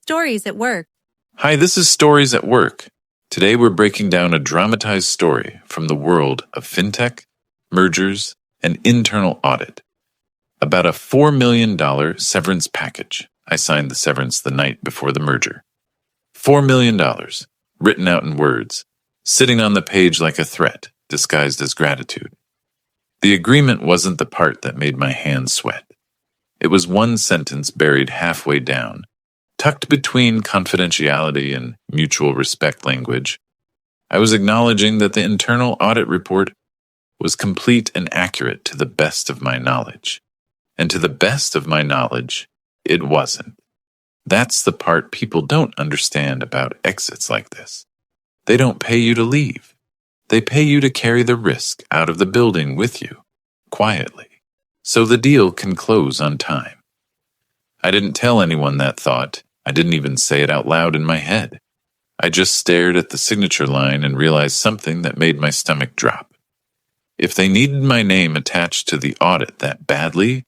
Stories at Work. Hi, this is Stories at Work. Today we're breaking down a dramatized story from the world of fintech, mergers, and internal audit. About a $4 million severance package. I signed the severance the night before the merger. $4 million, written out in words, sitting on the page like a threat, disguised as gratitude. The agreement wasn't the part that made my hands sweat. It was one sentence buried halfway down, tucked between confidentiality and mutual respect language. I was acknowledging that the internal audit report was complete and accurate to the best of my knowledge. And to the best of my knowledge, it wasn't. That's the part people don't understand about exits like this. They don't pay you to leave. They pay you to carry the risk out of the building with you, quietly, so the deal can close on time. I didn't tell anyone that thought. I didn't even say it out loud in my head. I just stared at the signature line and realized something that made my stomach drop. If they needed my name attached to the audit that badly,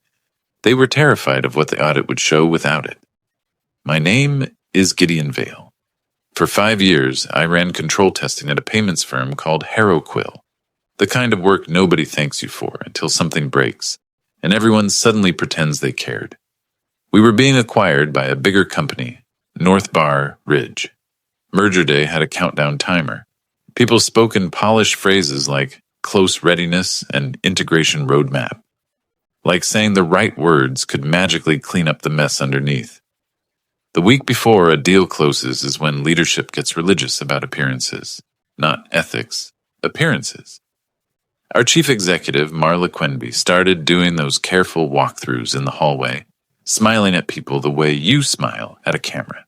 they were terrified of what the audit would show without it. My name is Gideon Vale. For 5 years, I ran control testing at a payments firm called HarrowQuill, the kind of work nobody thanks you for until something breaks, and everyone suddenly pretends they cared. We were being acquired by a bigger company, North Bar Ridge. Merger day had a countdown timer. People spoke in polished phrases like close readiness and integration roadmap, like saying the right words could magically clean up the mess underneath. The week before a deal closes is when leadership gets religious about appearances, not ethics, appearances. Our chief executive, Marla Quenby, started doing those careful walkthroughs in the hallway, smiling at people the way you smile at a camera.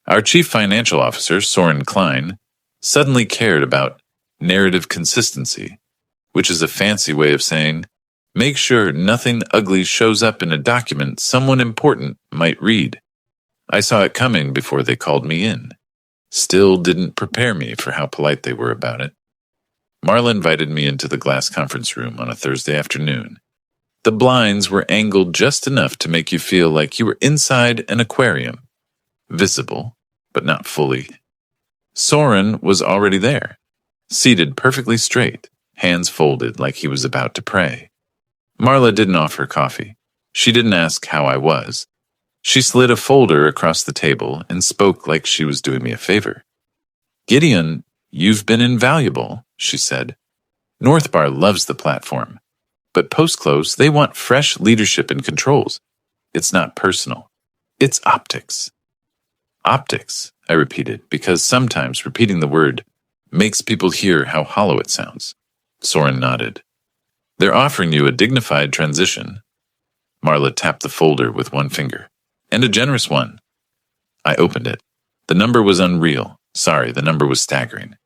Our chief financial officer, Soren Klein, suddenly cared about narrative consistency, which is a fancy way of saying, make sure nothing ugly shows up in a document someone important might read. I saw it coming before they called me in. Still didn't prepare me for how polite they were about it. Marla invited me into the glass conference room on a Thursday afternoon. The blinds were angled just enough to make you feel like you were inside an aquarium. Visible, but not fully. Soren was already there, seated perfectly straight, hands folded like he was about to pray. Marla didn't offer coffee. She didn't ask how I was. She slid a folder across the table and spoke like she was doing me a favor. Gideon, you've been invaluable, she said. North Bar loves the platform. But post-close, they want fresh leadership and controls. It's not personal. It's optics. Optics, I repeated, because sometimes repeating the word makes people hear how hollow it sounds. Soren nodded. They're offering you a dignified transition. Marla tapped the folder with one finger. And a generous one. I opened it. The number was unreal. Sorry, the number was staggering.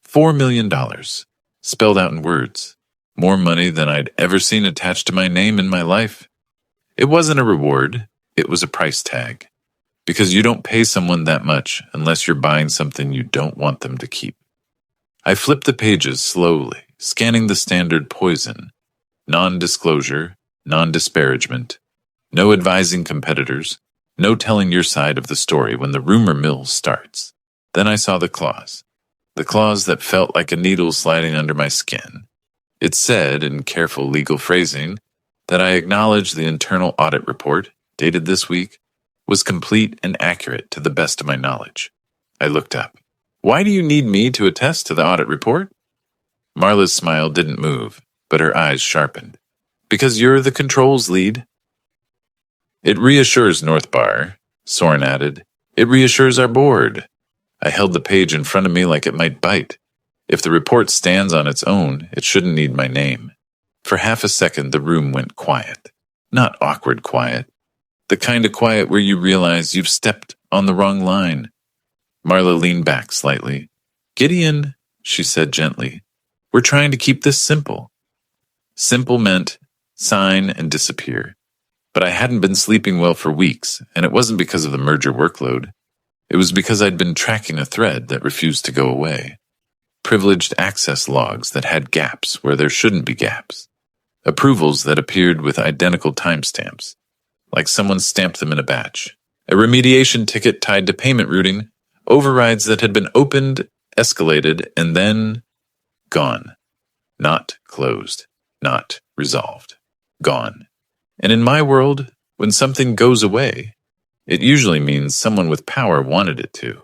$4 million. Spelled out in words. More money than I'd ever seen attached to my name in my life. It wasn't a reward. It was a price tag. Because you don't pay someone that much unless you're buying something you don't want them to keep. I flipped the pages slowly, scanning the standard poison. Non-disclosure, non-disparagement, no advising competitors, no telling your side of the story when the rumor mill starts. Then I saw the clause that felt like a needle sliding under my skin. It said, in careful legal phrasing, that I acknowledge the internal audit report, dated this week, was complete and accurate to the best of my knowledge. I looked up. Why do you need me to attest to the audit report? Marla's smile didn't move, but her eyes sharpened. Because you're the controls lead. It reassures North Bar, Soren added. It reassures our board. I held the page in front of me like it might bite. If the report stands on its own, it shouldn't need my name. For half a second, the room went quiet. Not awkward quiet. The kind of quiet where you realize you've stepped on the wrong line. Marla leaned back slightly. Gideon, she said gently, we're trying to keep this simple. Simple meant sign and disappear. But I hadn't been sleeping well for weeks, and it wasn't because of the merger workload. It was because I'd been tracking a thread that refused to go away. Privileged access logs that had gaps where there shouldn't be gaps. Approvals that appeared with identical timestamps, like someone stamped them in a batch. A remediation ticket tied to payment routing, overrides that had been opened, escalated, and then gone. Not closed. Not resolved. Gone. And in my world, when something goes away, it usually means someone with power wanted it to.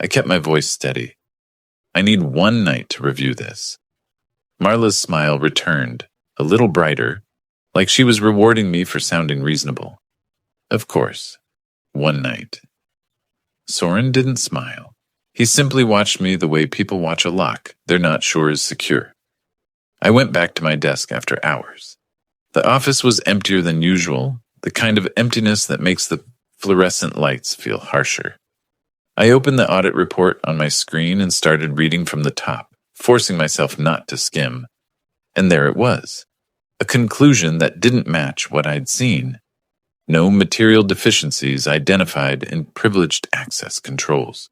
I kept my voice steady. I need one night to review this. Marla's smile returned, a little brighter, like she was rewarding me for sounding reasonable. Of course. One night. Soren didn't smile. He simply watched me the way people watch a lock they're not sure is secure. I went back to my desk after hours. The office was emptier than usual, the kind of emptiness that makes the fluorescent lights feel harsher. I opened the audit report on my screen and started reading from the top, forcing myself not to skim. And there it was, a conclusion that didn't match what I'd seen. No material deficiencies identified in privileged access controls.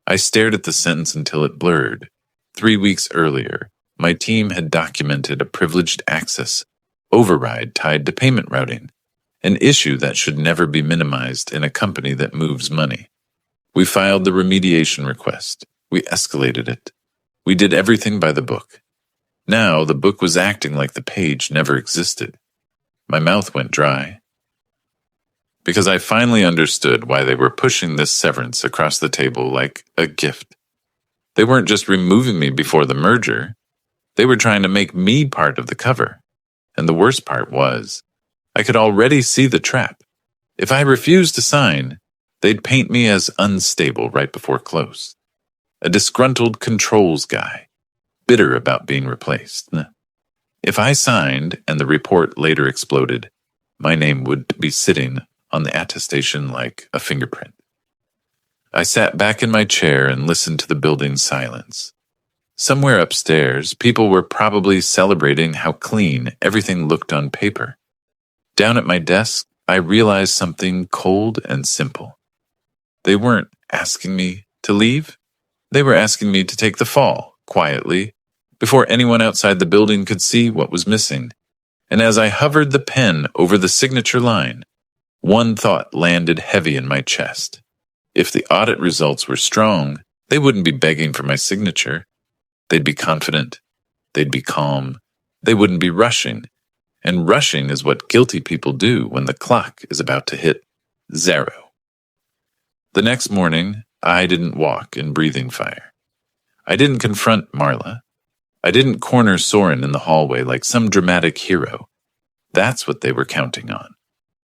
I stared at the sentence until it blurred. 3 weeks earlier, my team had documented a privileged access override tied to payment routing, an issue that should never be minimized in a company that moves money. We filed the remediation request. We escalated it. We did everything by the book. Now the book was acting like the page never existed. My mouth went dry. Because I finally understood why they were pushing this severance across the table like a gift. They weren't just removing me before the merger. They were trying to make me part of the cover. And the worst part was, I could already see the trap. If I refused to sign, they'd paint me as unstable right before close. A disgruntled controls guy, bitter about being replaced. If I signed and the report later exploded, my name would be sitting on the attestation like a fingerprint. I sat back in my chair and listened to the building's silence. Somewhere upstairs, people were probably celebrating how clean everything looked on paper. Down at my desk, I realized something cold and simple. They weren't asking me to leave. They were asking me to take the fall, quietly, before anyone outside the building could see what was missing. And as I hovered the pen over the signature line, one thought landed heavy in my chest. If the audit results were strong, they wouldn't be begging for my signature. They'd be confident. They'd be calm. They wouldn't be rushing. And rushing is what guilty people do when the clock is about to hit 0. The next morning, I didn't walk in breathing fire. I didn't confront Marla. I didn't corner Soren in the hallway like some dramatic hero. That's what they were counting on.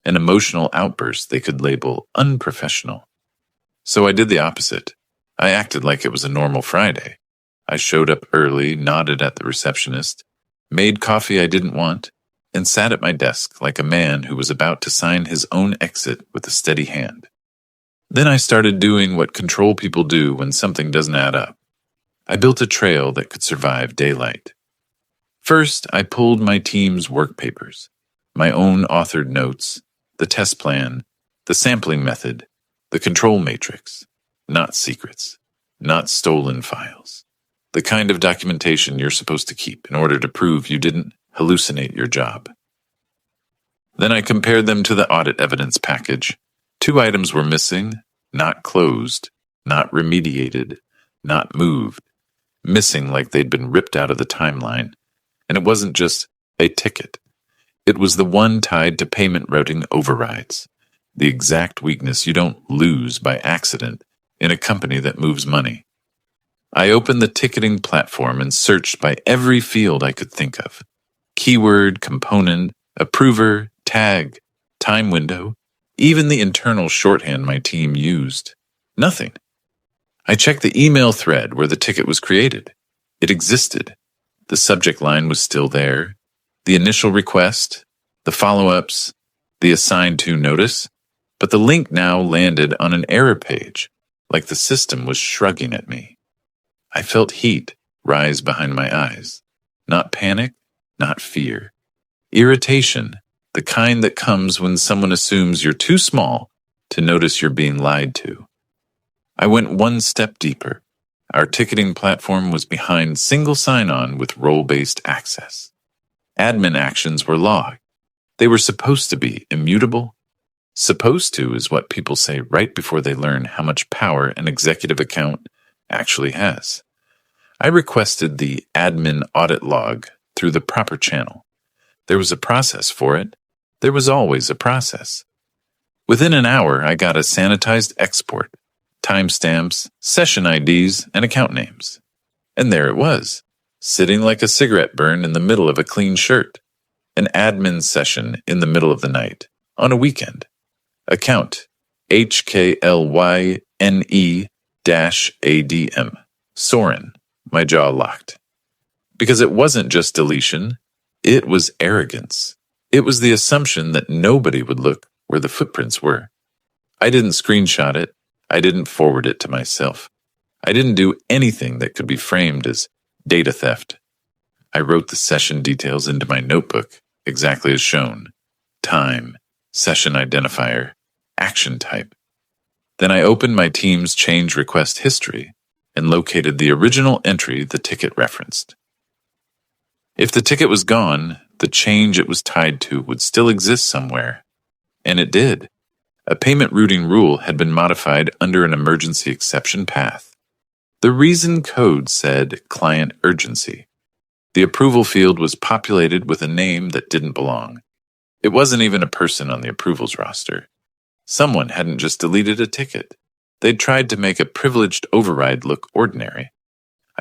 An emotional outburst they could label unprofessional. So I did the opposite. I acted like it was a normal Friday. I showed up early, nodded at the receptionist, made coffee I didn't want, and sat at my desk like a man who was about to sign his own exit with a steady hand. Then I started doing what control people do when something doesn't add up. I built a trail that could survive daylight. First, I pulled my team's work papers, my own authored notes, the test plan, the sampling method, the control matrix, not secrets, not stolen files. The kind of documentation you're supposed to keep in order to prove you didn't hallucinate your job. Then I compared them to the audit evidence package. 2 items were missing, not closed, not remediated, not moved, missing like they'd been ripped out of the timeline. And it wasn't just a ticket. It was the one tied to payment routing overrides, the exact weakness you don't lose by accident in a company that moves money. I opened the ticketing platform and searched by every field I could think of. Keyword, component, approver, tag, time window, even the internal shorthand my team used. Nothing. I checked the email thread where the ticket was created. It existed. The subject line was still there. The initial request, the follow-ups, the assigned to notice, but the link now landed on an error page, like the system was shrugging at me. I felt heat rise behind my eyes. Not panic, not fear. Irritation, the kind that comes when someone assumes you're too small to notice you're being lied to. I went one step deeper. Our ticketing platform was behind single sign-on with role-based access. Admin actions were logged. They were supposed to be immutable. Supposed to is what people say right before they learn how much power an executive account actually has. I requested the admin audit log through the proper channel. There was a process for it. There was always a process. Within an hour, I got a sanitized export, timestamps, session IDs, and account names. And there it was, sitting like a cigarette burn in the middle of a clean shirt. An admin session in the middle of the night, on a weekend. Account, HKLYNE-ADM. Soren. My jaw locked. Because it wasn't just deletion, it was arrogance. It was the assumption that nobody would look where the footprints were. I didn't screenshot it. I didn't forward it to myself. I didn't do anything that could be framed as data theft. I wrote the session details into my notebook, exactly as shown. Time, session identifier, action type. Then I opened my team's change request history and located the original entry the ticket referenced. If the ticket was gone, the change it was tied to would still exist somewhere. And it did. A payment routing rule had been modified under an emergency exception path. The reason code said client urgency. The approval field was populated with a name that didn't belong. It wasn't even a person on the approvals roster. Someone hadn't just deleted a ticket. They'd tried to make a privileged override look ordinary.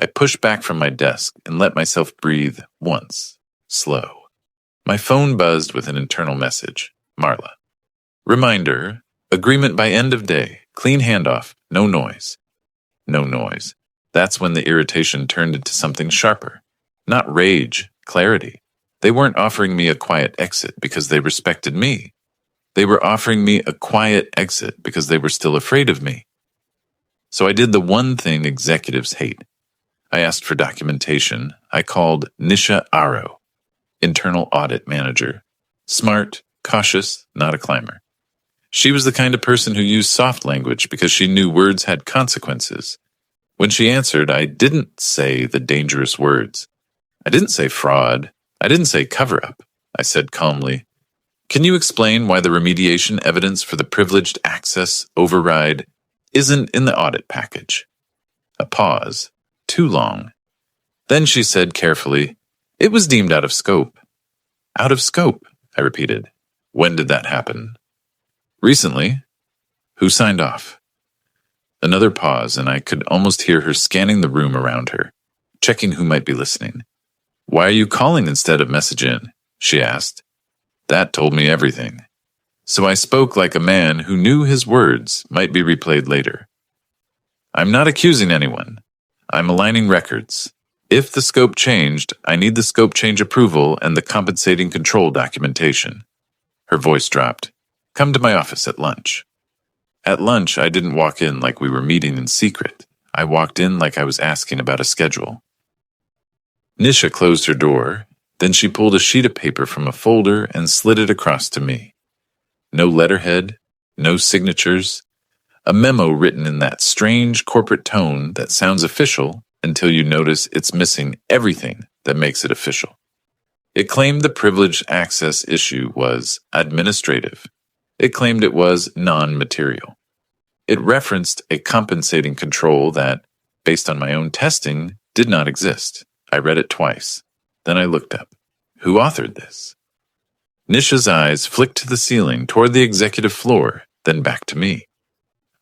I pushed back from my desk and let myself breathe once, slow. My phone buzzed with an internal message. Marla. Reminder, agreement by end of day, clean handoff, no noise. No noise. That's when the irritation turned into something sharper. Not rage, clarity. They weren't offering me a quiet exit because they respected me. They were offering me a quiet exit because they were still afraid of me. So I did the one thing executives hate. I asked for documentation. I called Nisha Aro, internal audit manager. Smart, cautious, not a climber. She was the kind of person who used soft language because she knew words had consequences. When she answered, I didn't say the dangerous words. I didn't say fraud. I didn't say cover-up. I said calmly, can you explain why the remediation evidence for the privileged access override isn't in the audit package? A pause. Too long. Then she said carefully, it was deemed out of scope. Out of scope, I repeated. When did that happen? Recently. Who signed off? Another pause, and I could almost hear her scanning the room around her, checking who might be listening. Why are you calling instead of messaging? She asked. That told me everything. So I spoke like a man who knew his words might be replayed later. I'm not accusing anyone. I'm aligning records. If the scope changed, I need the scope change approval and the compensating control documentation. Her voice dropped. Come to my office at lunch. At lunch, I didn't walk in like we were meeting in secret. I walked in like I was asking about a schedule. Nisha closed her door. Then she pulled a sheet of paper from a folder and slid it across to me. No letterhead, no signatures. A memo written in that strange corporate tone that sounds official until you notice it's missing everything that makes it official. It claimed the privileged access issue was administrative. It claimed it was non-material. It referenced a compensating control that, based on my own testing, did not exist. I read it twice. Then I looked up. Who authored this? Nisha's eyes flicked to the ceiling toward the executive floor, then back to me.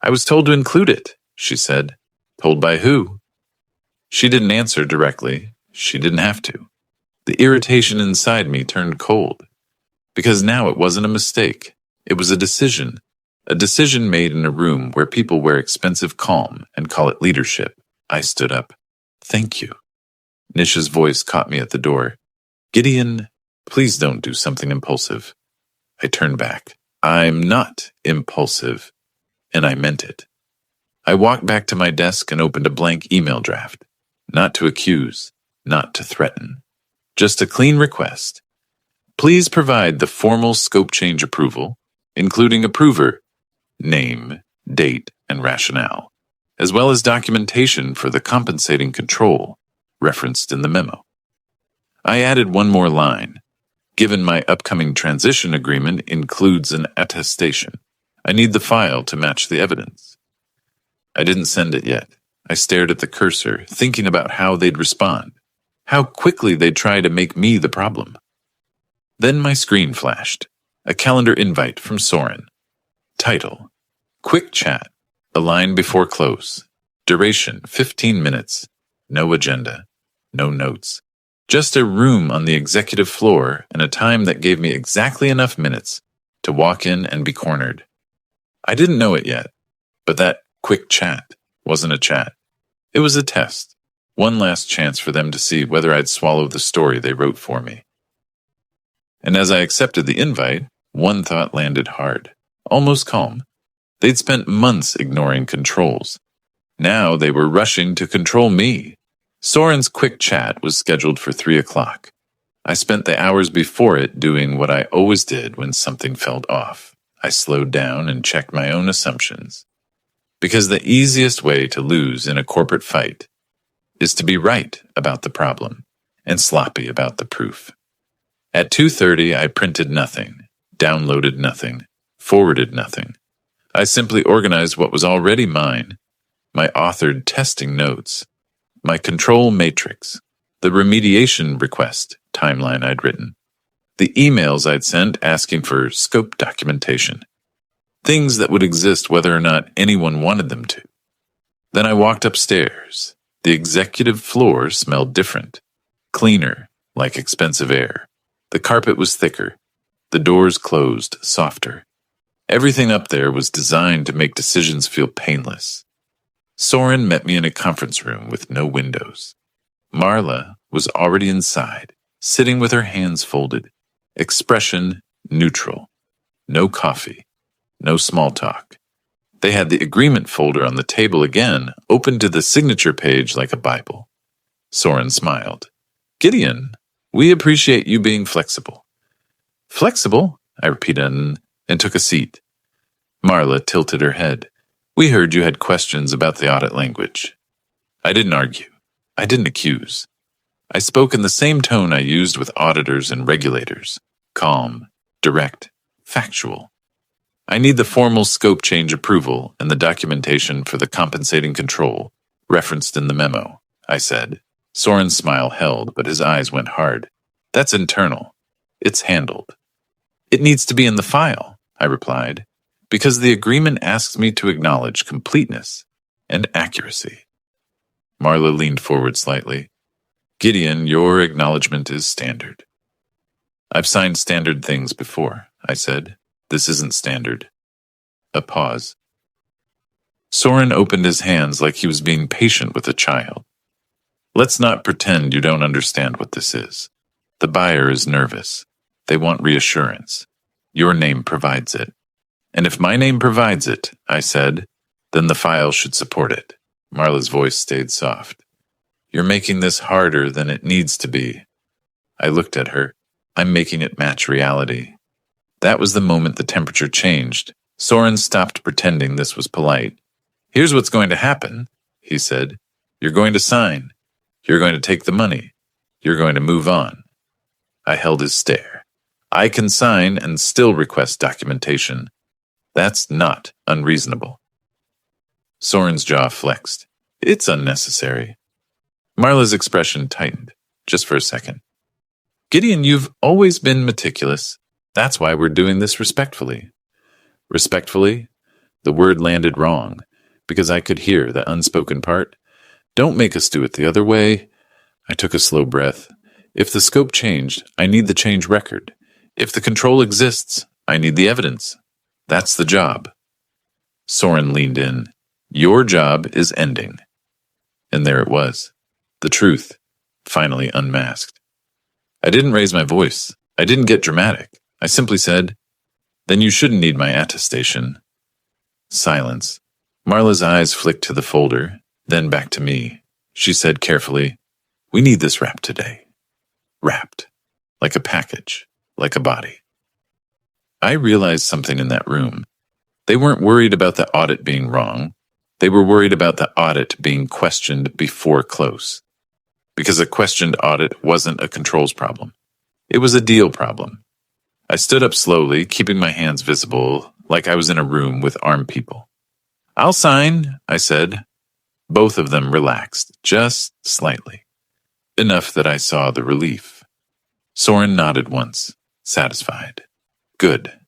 I was told to include it, she said. Told by who? She didn't answer directly. She didn't have to. The irritation inside me turned cold. Because now it wasn't a mistake. It was a decision made in a room where people wear expensive calm and call it leadership. I stood up. Thank you. Nisha's voice caught me at the door. Gideon, please don't do something impulsive. I turned back. I'm not impulsive. And I meant it. I walked back to my desk and opened a blank email draft. Not to accuse, not to threaten. Just a clean request. Please provide the formal scope change approval, including approver, name, date, and rationale, as well as documentation for the compensating control referenced in the memo. I added one more line. Given my upcoming transition agreement includes an attestation. I need the file to match the evidence. I didn't send it yet. I stared at the cursor, thinking about how they'd respond, how quickly they'd try to make me the problem. Then my screen flashed, a calendar invite from Soren. Title: Quick Chat, a line before close. Duration: 15 minutes. No agenda. No notes. Just a room on the executive floor and a time that gave me exactly enough minutes to walk in and be cornered. I didn't know it yet, but that quick chat wasn't a chat. It was a test, one last chance for them to see whether I'd swallow the story they wrote for me. And as I accepted the invite, one thought landed hard, almost calm. They'd spent months ignoring controls. Now they were rushing to control me. Soren's quick chat was scheduled for 3 o'clock. I spent the hours before it doing what I always did when something felt off. I slowed down and checked my own assumptions. Because the easiest way to lose in a corporate fight is to be right about the problem and sloppy about the proof. At 2:30, I printed nothing, downloaded nothing, forwarded nothing. I simply organized what was already mine, my authored testing notes, my control matrix, the remediation request timeline I'd written, the emails I'd sent asking for scope documentation, things that would exist whether or not anyone wanted them to. Then I walked upstairs. The executive floor smelled different, cleaner, like expensive air. The carpet was thicker, the doors closed, softer. Everything up there was designed to make decisions feel painless. Soren met me in a conference room with no windows. Marla was already inside, sitting with her hands folded, expression neutral. No coffee, no small talk. They had the agreement folder on the table again, open to the signature page like a Bible. Soren smiled. "Gideon, we appreciate you being flexible." "Flexible?" I repeated and took a seat. Marla tilted her head. "We heard you had questions about the audit language." I didn't argue. I didn't accuse. I spoke in the same tone I used with auditors and regulators. Calm, direct, factual. "I need the formal scope change approval and the documentation for the compensating control referenced in the memo," I said. Soren's smile held, but his eyes went hard. "That's internal. It's handled." "It needs to be in the file," I replied, "because the agreement asks me to acknowledge completeness and accuracy." Marla leaned forward slightly. "Gideon, your acknowledgement is standard." "I've signed standard things before," I said. "This isn't standard." A pause. Soren opened his hands like he was being patient with a child. "Let's not pretend you don't understand what this is. The buyer is nervous. They want reassurance. Your name provides it. And if my name provides it," I said, "then the file should support it." Marla's voice stayed soft. "You're making this harder than it needs to be." I looked at her. "I'm making it match reality." That was the moment the temperature changed. Soren stopped pretending this was polite. "Here's what's going to happen," he said. "You're going to sign. You're going to take the money. You're going to move on." I held his stare. "I can sign and still request documentation. That's not unreasonable." Soren's jaw flexed. "It's unnecessary." Marla's expression tightened, just for a second. "Gideon, you've always been meticulous. That's why we're doing this respectfully." Respectfully? The word landed wrong, because I could hear the unspoken part. "Don't make us do it the other way." I took a slow breath. "If the scope changed, I need the change record. If the control exists, I need the evidence. That's the job." Soren leaned in. "Your job is ending." And there it was. The truth, finally unmasked. I didn't raise my voice. I didn't get dramatic. I simply said, "Then you shouldn't need my attestation." Silence. Marla's eyes flicked to the folder, then back to me. She said carefully, "We need this wrapped today." Wrapped. Like a package. Like a body. I realized something in that room. They weren't worried about the audit being wrong. They were worried about the audit being questioned before close. Because a questioned audit wasn't a controls problem. It was a deal problem. I stood up slowly, keeping my hands visible, like I was in a room with armed people. "I'll sign," I said. Both of them relaxed, just slightly. Enough that I saw the relief. Soren nodded once, satisfied. "Good.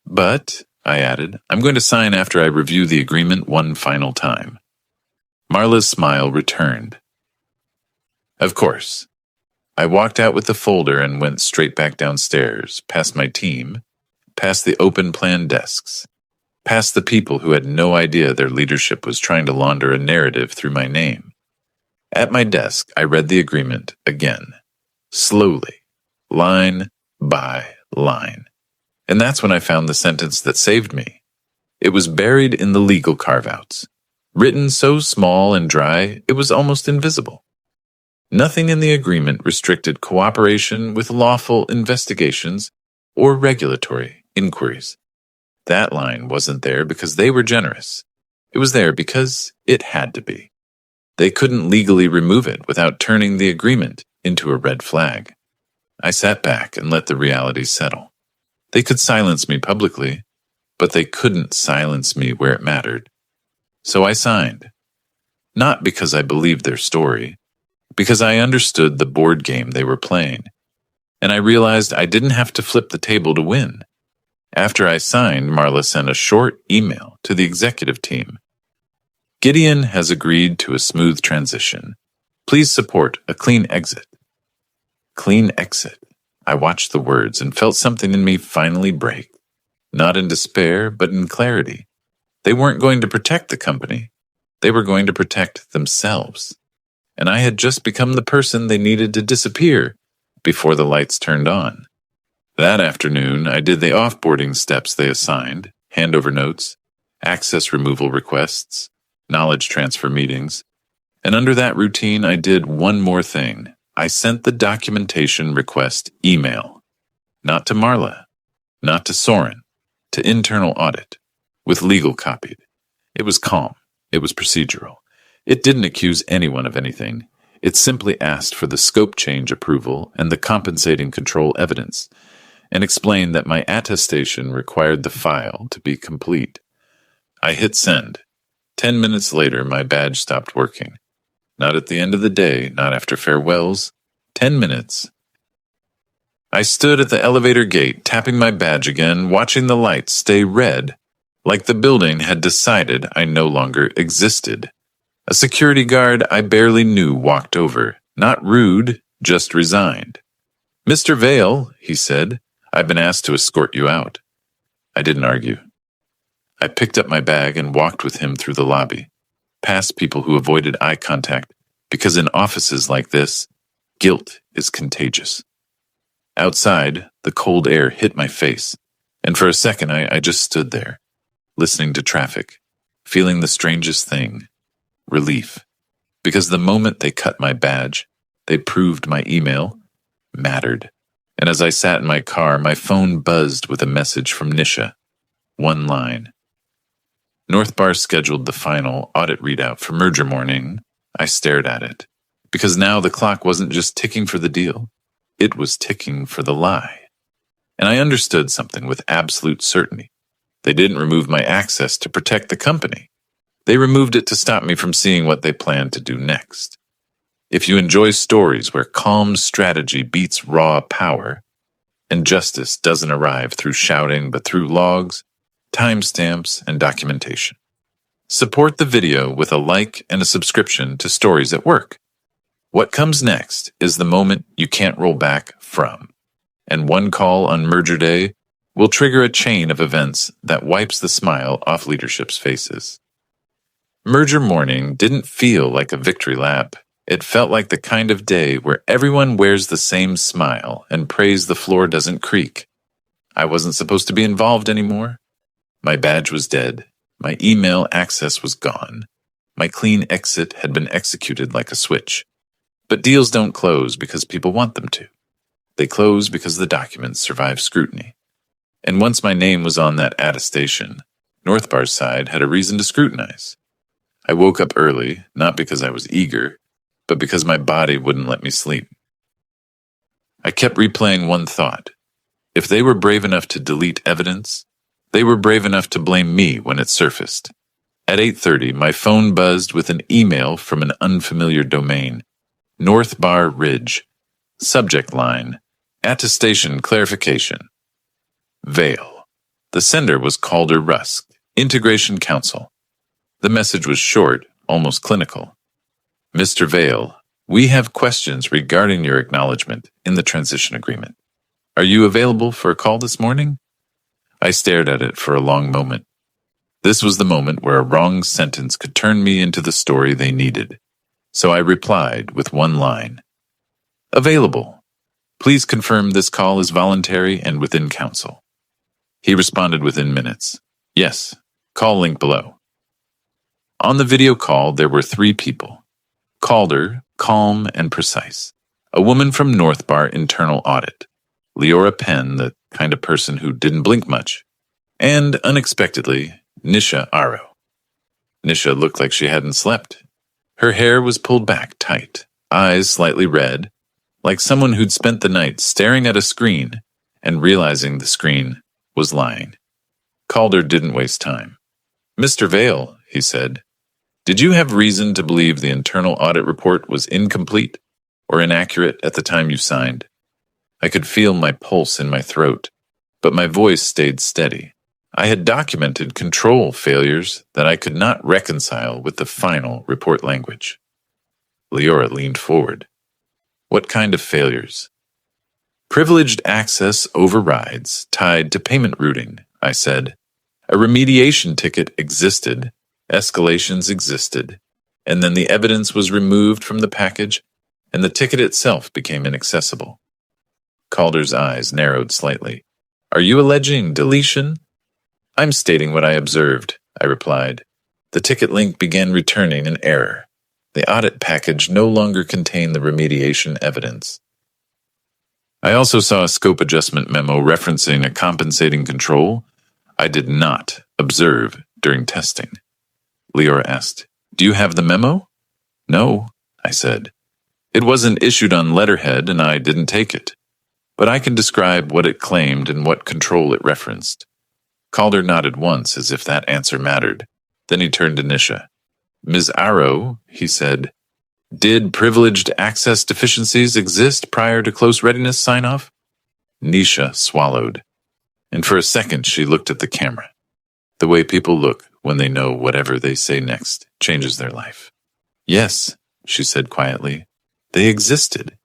But," I added, "I'm going to sign after I review the agreement one final time." Marla's smile returned. "Of course." I walked out with the folder and went straight back downstairs, past my team, past the open plan desks, past the people who had no idea their leadership was trying to launder a narrative through my name. At my desk, I read the agreement again, slowly, line by line. And that's when I found the sentence that saved me. It was buried in the legal carve-outs, written so small and dry it was almost invisible. Nothing in the agreement restricted cooperation with lawful investigations or regulatory inquiries. That line wasn't there because they were generous. It was there because it had to be. They couldn't legally remove it without turning the agreement into a red flag. I sat back and let the reality settle. They could silence me publicly, but they couldn't silence me where it mattered. So I signed. Not because I believed their story, because I understood the board game they were playing. And I realized I didn't have to flip the table to win. After I signed, Marla sent a short email to the executive team. "Gideon has agreed to a smooth transition. Please support a clean exit." Clean exit. I watched the words and felt something in me finally break. Not in despair, but in clarity. They weren't going to protect the company. They were going to protect themselves. And I had just become the person they needed to disappear before the lights turned on. That afternoon, I did the offboarding steps they assigned, handover notes, access removal requests, knowledge transfer meetings. And under that routine, I did one more thing. I sent the documentation request email. Not to Marla, not to Soren, to internal audit, with legal copied. It was calm. It was procedural. It didn't accuse anyone of anything. It simply asked for the scope change approval and the compensating control evidence, and explained that my attestation required the file to be complete. I hit send. 10 minutes later, my badge stopped working. Not at the end of the day, not after farewells. 10 minutes. I stood at the elevator gate, tapping my badge again, watching the lights stay red, like the building had decided I no longer existed. A security guard I barely knew walked over, not rude, just resigned. "Mr. Vale," he said, "I've been asked to escort you out." I didn't argue. I picked up my bag and walked with him through the lobby, past people who avoided eye contact, because in offices like this, guilt is contagious. Outside, the cold air hit my face, and for a second I just stood there, listening to traffic, feeling the strangest thing. Relief. Because the moment they cut my badge, they proved my email mattered. And as I sat in my car, my phone buzzed with a message from Nisha. One line. Northbar scheduled the final audit readout for merger morning. I stared at it. Because now the clock wasn't just ticking for the deal. It was ticking for the lie. And I understood something with absolute certainty. They didn't remove my access to protect the company. They removed it to stop me from seeing what they planned to do next. If you enjoy stories where calm strategy beats raw power, and justice doesn't arrive through shouting but through logs, timestamps, and documentation, support the video with a like and a subscription to Stories at Work. What comes next is the moment you can't roll back from, and one call on merger day will trigger a chain of events that wipes the smile off leadership's faces. Merger morning didn't feel like a victory lap. It felt like the kind of day where everyone wears the same smile and prays the floor doesn't creak. I wasn't supposed to be involved anymore. My badge was dead. My email access was gone. My clean exit had been executed like a switch. But deals don't close because people want them to. They close because the documents survive scrutiny. And once my name was on that attestation, Northbar's side had a reason to scrutinize. I woke up early, not because I was eager, but because my body wouldn't let me sleep. I kept replaying one thought. If they were brave enough to delete evidence, They were brave enough to blame me when it surfaced. At 8:30, my phone buzzed with an email from an unfamiliar domain. North Bar Ridge. Subject line: Attestation Clarification. Vale. The sender was Calder Rusk, Integration Counsel. The message was short, almost clinical. Mr. Vale, we have questions regarding your acknowledgement in the transition agreement. Are you available for a call this morning? I stared at it for a long moment. This was the moment where a wrong sentence could turn me into the story they needed. So I replied with one line. Available. Please confirm this call is voluntary and within counsel. He responded within minutes. Yes, call link below. On the video call, there were 3 people. Calder, calm and precise. A woman from North Bar Internal Audit. Leora Penn, the kind of person who didn't blink much. And, unexpectedly, Nisha Aro. Nisha looked like she hadn't slept. Her hair was pulled back tight, eyes slightly red, like someone who'd spent the night staring at a screen and realizing the screen was lying. Calder didn't waste time. Mr. Vale, he said, did you have reason to believe the internal audit report was incomplete or inaccurate at the time you signed? I could feel my pulse in my throat, but my voice stayed steady. I had documented control failures that I could not reconcile with the final report language. Leora leaned forward. What kind of failures? Privileged access overrides tied to payment routing, I said. A remediation ticket existed, escalations existed, and then the evidence was removed from the package and the ticket itself became inaccessible. Calder's eyes narrowed slightly. Are you alleging deletion? I'm stating what I observed, I replied. The ticket link began returning an error. The audit package no longer contained the remediation evidence. I also saw a scope adjustment memo referencing a compensating control I did not observe during testing. Leora asked, do you have the memo? No, I said. It wasn't issued on letterhead and I didn't take it. But I can describe what it claimed and what control it referenced. Calder nodded once as if that answer mattered. Then he turned to Nisha. Ms. Aro, he said, did privileged access deficiencies exist prior to close readiness sign-off? Nisha swallowed, and for a second she looked at the camera. The way people look when they know whatever they say next changes their life. Yes, she said quietly, they existed.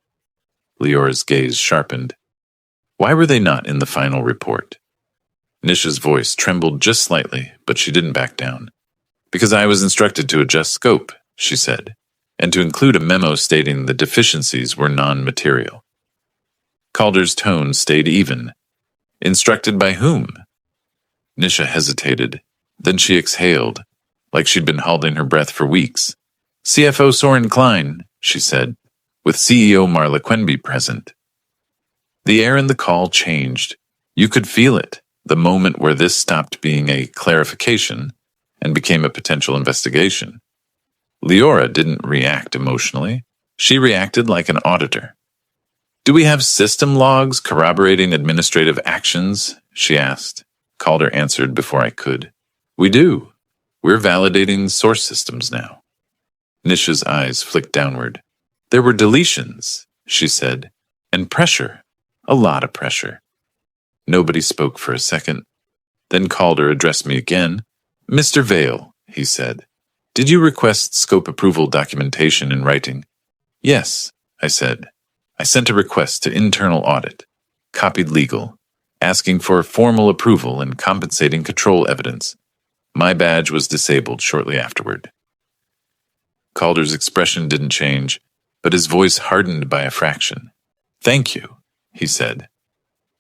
Leora's gaze sharpened. Why were they not in the final report? Nisha's voice trembled just slightly, but she didn't back down. Because I was instructed to adjust scope, she said, and to include a memo stating the deficiencies were non-material. Calder's tone stayed even. Instructed by whom? Nisha hesitated. Then she exhaled, like she'd been holding her breath for weeks. CFO Soren Klein, she said, with CEO Marla Quenby present. The air in the call changed. You could feel it, the moment where this stopped being a clarification and became a potential investigation. Leora didn't react emotionally. She reacted like an auditor. Do we have system logs corroborating administrative actions? She asked. Calder answered before I could. We do. We're validating source systems now. Nisha's eyes flicked downward. There were deletions, she said, and pressure. A lot of pressure. Nobody spoke for a second. Then Calder addressed me again. Mr. Vale, he said, did you request scope approval documentation in writing? Yes, I said. I sent a request to internal audit, copied legal, asking for formal approval and compensating control evidence. My badge was disabled shortly afterward. Calder's expression didn't change, but his voice hardened by a fraction. Thank you, he said.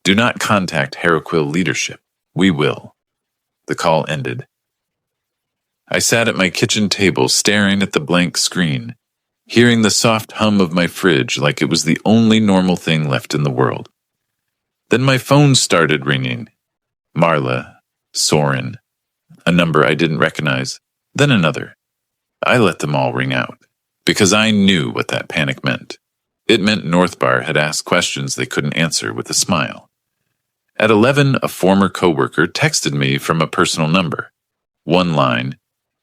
Do not contact Heraquil leadership. We will. The call ended. I sat at my kitchen table staring at the blank screen, hearing the soft hum of my fridge like it was the only normal thing left in the world. Then my phone started ringing. Marla, Soren, a number I didn't recognize, then another. I let them all ring out, because I knew what that panic meant. It meant North Bar had asked questions they couldn't answer with a smile. At 11, a former coworker texted me from a personal number. One line,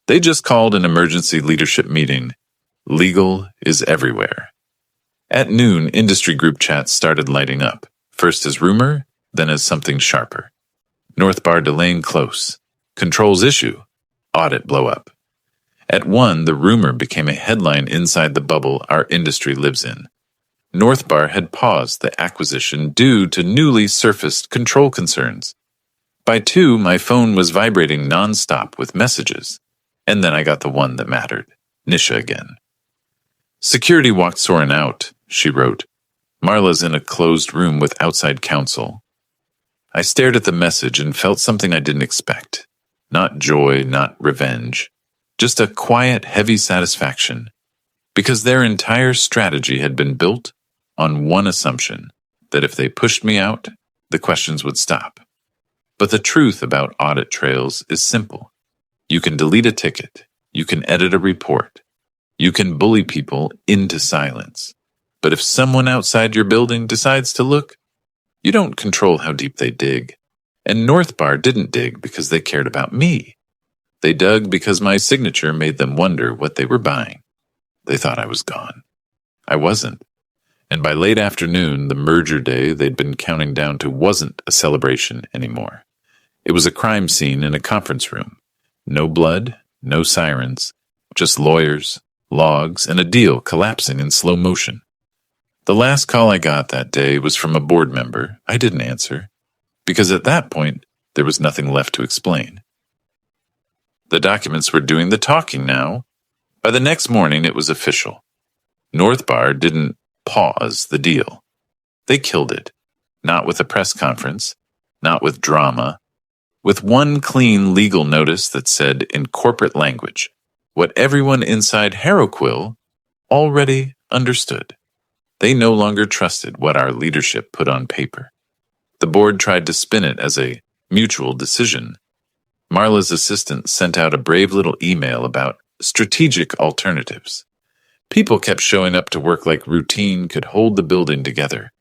"They just called an emergency leadership meeting. Legal is everywhere." At noon, industry group chats started lighting up, first as rumor, then as something sharper. North Bar delaying close. Controls issue. Audit blow up. At 1, the rumor became a headline inside the bubble our industry lives in. North Bar had paused the acquisition due to newly surfaced control concerns. By 2, my phone was vibrating nonstop with messages. And then I got the one that mattered. Nisha again. "Security walked Soren out," she wrote. "Marla's in a closed room with outside counsel." I stared at the message and felt something I didn't expect. Not joy, not revenge. Just a quiet, heavy satisfaction. Because their entire strategy had been built on one assumption, that if they pushed me out, the questions would stop. But the truth about audit trails is simple. You can delete a ticket. You can edit a report. You can bully people into silence. But if someone outside your building decides to look, you don't control how deep they dig. And North Bar didn't dig because they cared about me. They dug because my signature made them wonder what they were buying. They thought I was gone. I wasn't. And by late afternoon, the merger day they'd been counting down to wasn't a celebration anymore. It was a crime scene in a conference room. No blood, no sirens, just lawyers, logs, and a deal collapsing in slow motion. The last call I got that day was from a board member. I didn't answer, because at that point, there was nothing left to explain. The documents were doing the talking now. By the next morning, it was official. North Bar didn't pause the deal. They killed it. Not with a press conference, not with drama, with one clean legal notice that said in corporate language what everyone inside HarrowQuill already understood. They no longer trusted what our leadership put on paper. The board tried to spin it as a mutual decision. Marla's assistant sent out a brave little email about strategic alternatives. People kept showing up to work like routine could hold the building together.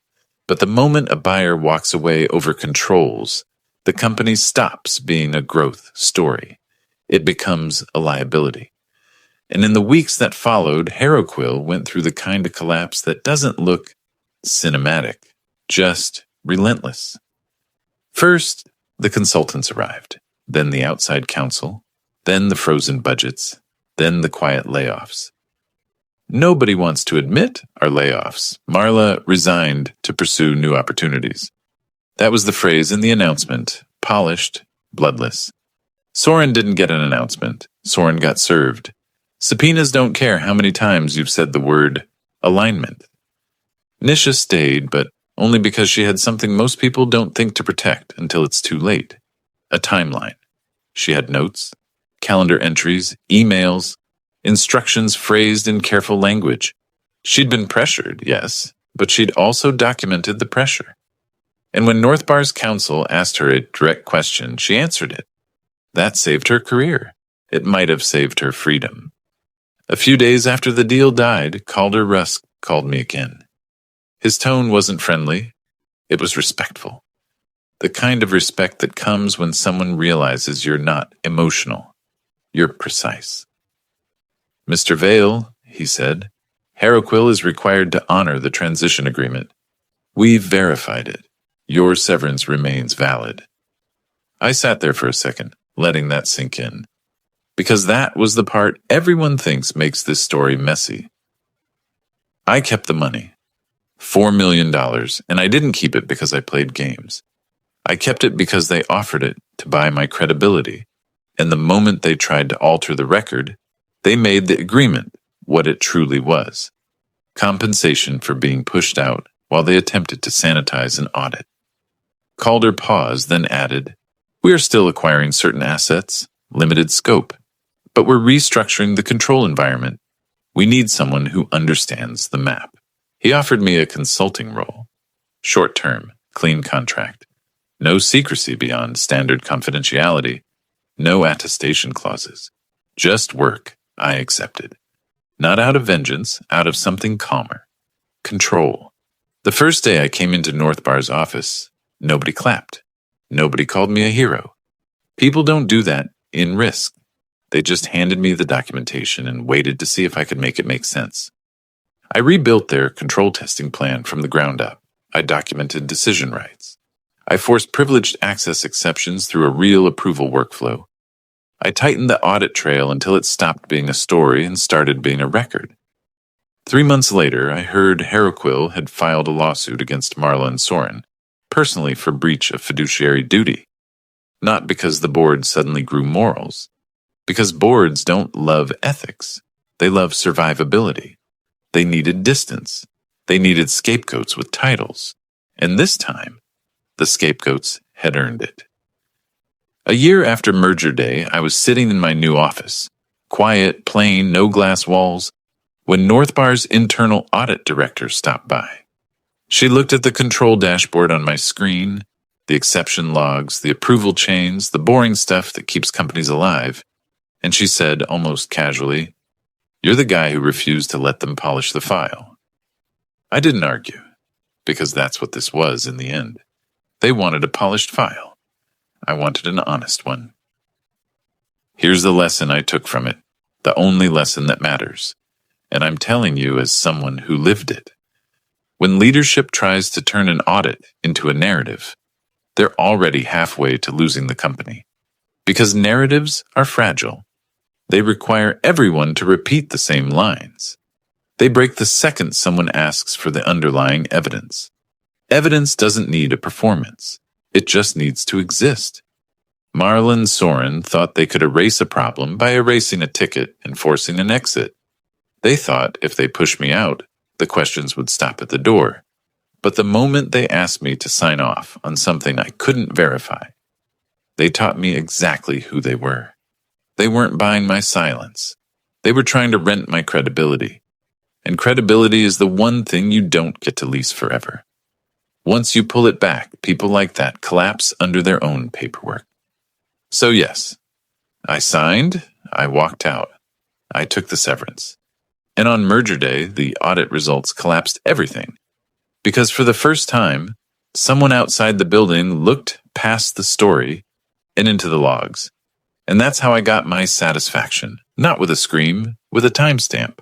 But the moment a buyer walks away over controls, the company stops being a growth story. It becomes a liability. And in the weeks that followed, HarrowQuill went through the kind of collapse that doesn't look cinematic, just relentless. First, the consultants arrived, then the outside counsel, then the frozen budgets, then the quiet layoffs. Nobody wants to admit our layoffs. Marla resigned to pursue new opportunities. That was the phrase in the announcement, polished, bloodless. Soren didn't get an announcement. Soren got served. Subpoenas don't care how many times you've said the word alignment. Nisha stayed, but only because she had something most people don't think to protect until it's too late. A timeline. She had notes, calendar entries, emails, instructions phrased in careful language. She'd been pressured, yes, but she'd also documented the pressure. And when North Bar's counsel asked her a direct question, she answered it. That saved her career. It might have saved her freedom. A few days after the deal died, Calder Rusk called me again. His tone wasn't friendly. It was respectful. The kind of respect that comes when someone realizes you're not emotional. You're precise. "Mr. Vale," he said, "HarrowQuill is required to honor the transition agreement. We've verified it. Your severance remains valid." I sat there for a second, letting that sink in. Because that was the part everyone thinks makes this story messy. I kept the money. $4 million, and I didn't keep it because I played games. I kept it because they offered it to buy my credibility, and the moment they tried to alter the record, they made the agreement what it truly was. Compensation for being pushed out while they attempted to sanitize an audit. Calder paused, then added, "We are still acquiring certain assets, limited scope, but we're restructuring the control environment. We need someone who understands the map." He offered me a consulting role. Short-term, clean contract. No secrecy beyond standard confidentiality. No attestation clauses. Just work. I accepted. Not out of vengeance, out of something calmer. Control. The first day I came into North Bar's office, Nobody clapped. Nobody called me a hero. People don't do that in risk. They just handed me the documentation and waited to see if I could make it make sense. I rebuilt their control testing plan from the ground up. I documented decision rights. I forced privileged access exceptions through a real approval workflow. I tightened the audit trail until it stopped being a story and started being a record. 3 months later, I heard Heroquil had filed a lawsuit against Marla and Soren, personally for breach of fiduciary duty. Not because the board suddenly grew morals. Because boards don't love ethics. They love survivability. They needed distance. They needed scapegoats with titles. And this time, the scapegoats had earned it. A year after merger day, I was sitting in my new office. Quiet, plain, no glass walls, when Northbar's internal audit director stopped by. She looked at the control dashboard on my screen, the exception logs, the approval chains, the boring stuff that keeps companies alive, and she said, almost casually, "You're the guy who refused to let them polish the file." I didn't argue, because that's what this was in the end. They wanted a polished file. I wanted an honest one. Here's the lesson I took from it, the only lesson that matters, and I'm telling you as someone who lived it. When leadership tries to turn an audit into a narrative, they're already halfway to losing the company. Because narratives are fragile. They require everyone to repeat the same lines. They break the second someone asks for the underlying evidence. Evidence doesn't need a performance. It just needs to exist. Marla and Soren thought they could erase a problem by erasing a ticket and forcing an exit. They thought if they pushed me out, the questions would stop at the door. But the moment they asked me to sign off on something I couldn't verify, they taught me exactly who they were. They weren't buying my silence. They were trying to rent my credibility. And credibility is the one thing you don't get to lease forever. Once you pull it back, people like that collapse under their own paperwork. So yes, I signed, I walked out, I took the severance. And on merger day, the audit results collapsed everything. Because for the first time, someone outside the building looked past the story and into the logs. And that's how I got my satisfaction, not with a scream, with a timestamp.